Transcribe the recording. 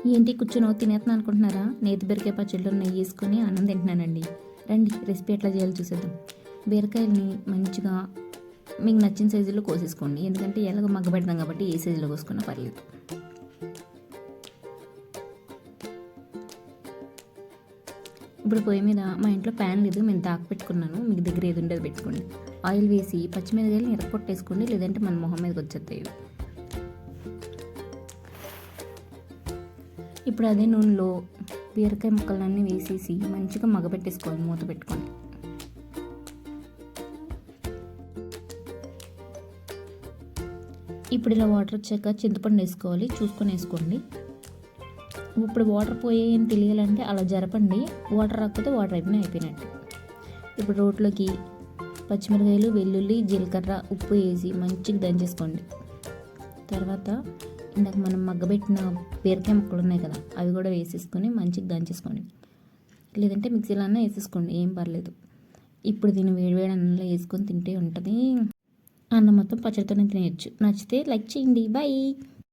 ఏంటి కూర్చొని తినేస్తున్నాను అనుకుంటున్నారా? నేతి బీరకాయ పచ్చడిలో నెయ్యి వేసుకొని అన్నం తింటున్నానండి. రండి రెసిపీ ఎట్లా చేయాలో చూసేద్దాం. బీరకాయల్ని మంచిగా మీకు నచ్చిన సైజులో కోసేసుకోండి. ఎందుకంటే ఎలాగో మగ్గబెడతాం కాబట్టి ఏ సైజులో కోసుకున్నా పర్లేదు. ఇప్పుడు పొయ్యి మీద మా ఇంట్లో ప్యాన్ లేదు, నేను దాకా పెట్టుకున్నాను. మీకు దగ్గర ఏది ఉండేది పెట్టుకోండి. ఆయిల్ వేసి పచ్చిమిరకాయలు ఎరగొట్టేసుకోండి, లేదంటే మన మొహం మీదకి వచ్చేస్తాయి. ఇప్పుడు అదే నూనెలో బీరకాయ ముక్కలన్నీ వేసేసి మంచిగా మగ్గబెట్టేసుకోవాలి, మూత పెట్టుకొని. ఇప్పుడు ఇలా వాటర్ వచ్చాక చింతపండు వేసుకోవాలి, చూసుకొని వేసుకోండి. ఇప్పుడు వాటర్ పోయాయని తెలియాలంటే అలా జరపండి, వాటర్ రాకపోతే వాటర్ అయిపోయినట్టు. ఇప్పుడు రోట్లోకి పచ్చిమిరకాయలు, వెల్లుల్లి, జీలకర్ర, ఉప్పు వేసి మంచిగా దంచేసుకోండి. తర్వాత ఇందాక మనం మగ్గబెట్టిన బీరకాయ ముక్కలు ఉన్నాయి కదా, అవి కూడా వేసేసుకొని మంచిగా దంచేసుకోండి. లేదంటే మిక్సీలో అన్నా వేసేసుకోండి, ఏం పర్లేదు. ఇప్పుడు దీన్ని వేడివేడి అన్నంలో వేసుకొని తింటే ఉంటుంది. అన్నం మొత్తం పచ్చడితోనే తినేయచ్చు. నచ్చితే లైక్ చేయండి. బాయ్.